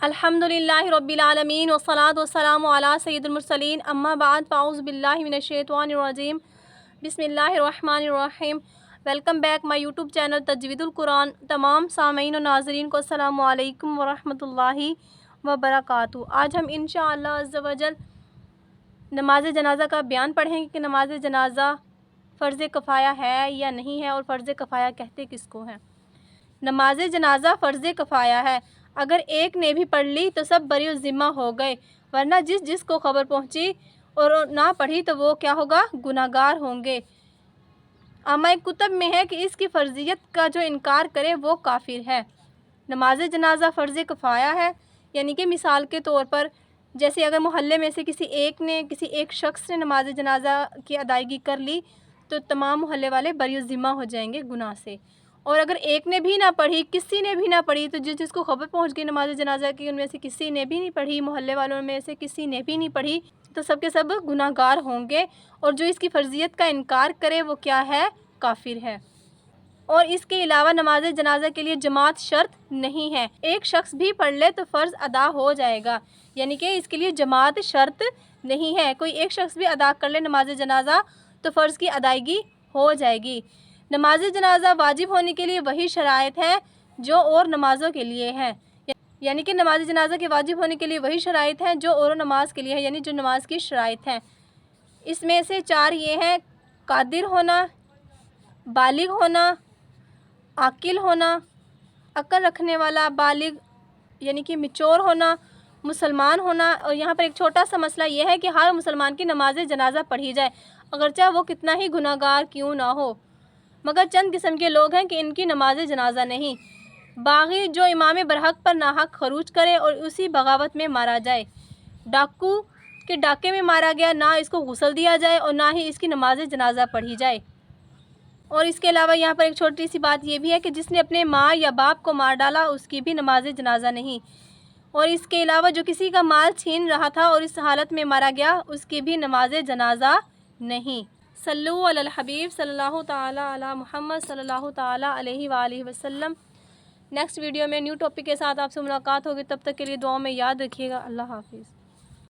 अल्हम्दुलिल्लाहि रब्बिल आलमीन वस्सलातु वस्सलामु अला सय्यिदिल मुरसलीन अम्मा बाद फ़अऊज़ु बिल्लाहि मिनश शैतानिर रजीम बिस्मिल्लाहिर रहमानिर रहीम। Welcome back my YouTube channel Tajweedul Quran. तमाम सामीन और नाज़रीन को अस्सलामु अलैकुम व रहमतुल्लाहि व बरकातुहू। आज हम इंशाअल्लाह अज़्ज़ा व जल नमाज जनाज़ा का बयान पढ़ेंगे कि नमाज जनाज़ा फ़र्ज़ कफ़ाया है या नहीं है और फ़र्ज़ कफ़ाया कहते किसको हैं। नमाज जनाज़ा फ़र्ज़ कफ़ाया है, अगर एक ने भी पढ़ ली तो सब बरी ज़िम्मा हो गए, वरना जिस जिस को ख़बर पहुँची और ना पढ़ी तो वो क्या होगा, गुनाहगार होंगे। आमा कुतुब में है कि इसकी फ़र्ज़ियत का जो इनकार करे वो काफिर है। नमाज जनाज़ा फ़र्ज़ कफ़ाया है, यानी कि मिसाल के तौर पर जैसे अगर मोहल्ले में से किसी एक शख्स ने नमाज जनाज़ा की अदायगी कर ली तो तमाम मोहल्ले वाले बरी ज़िम्मा हो जाएंगे गुनाह से। और अगर एक ने भी ना पढ़ी, किसी ने भी ना पढ़ी, तो जिसको खबर पहुंच गई नमाज जनाज़ा की उनमें से किसी ने भी नहीं पढ़ी, मोहल्ले वालों में से किसी ने भी नहीं पढ़ी, तो सब के सब गुनाहगार होंगे। और जो इसकी फ़र्ज़ियत का इनकार करे वो क्या है, काफिर है। और इसके अलावा नमाज जनाज़ा के लिए जमात शर्त नहीं है, एक शख्स भी पढ़ ले तो फ़र्ज़ अदा हो जाएगा, यानी कि इसके लिए जमात शर्त नहीं है। कोई एक शख्स भी अदा कर ले नमाज जनाज़ा तो फ़र्ज़ की अदायगी हो जाएगी। नमाज जनाज़ा वाजिब होने के लिए वही शराइत है जो और नमाज़ों के लिए हैं, यानी कि नमाज जनाज़ा के वाजिब होने के लिए वही शराइत हैं जो और नमाज के लिए है, यानी जो नमाज की शराइत हैं। इसमें से चार ये हैं: कादिर होना, बालिग होना, आकिल होना, अक्ल रखने वाला, बालिग यानी कि मिच्योर होना, मुसलमान होना। और यहाँ पर एक छोटा सा मसला यह है कि हर मुसलमान की नमाज जनाज़ा पढ़ी जाए, अगरचे वो कितना ही गुनाहगार क्यों ना हो, मगर चंद किस्म के लोग हैं कि इनकी नमाज जनाज़ा नहीं। बागी जो इमाम बरहक पर नाहक खरूज करे और उसी बगावत में मारा जाए, डाकू के डाके में मारा गया, ना इसको गुस्ल दिया जाए और ना ही इसकी नमाज जनाज़ा पढ़ी जाए। और इसके अलावा यहाँ पर एक छोटी सी बात यह भी है कि जिसने अपने माँ या बाप को मार डाला उसकी भी नमाज जनाज़ा नहीं। और इसके अलावा जो किसी का माल छीन रहा था और इस हालत में मारा गया उसकी भी नमाज जनाज़ा नहीं। सल्लु अलल हबीब सल्लल्लाहु ताला अला मुहम्मद सल्लल्लाहु ताला अलैहि वालिहि वसल्लम। नेक्स्ट वीडियो में न्यू टॉपिक के साथ आपसे मुलाकात होगी, तब तक के लिए दुआ में याद रखिएगा। अल्लाह हाफिज़।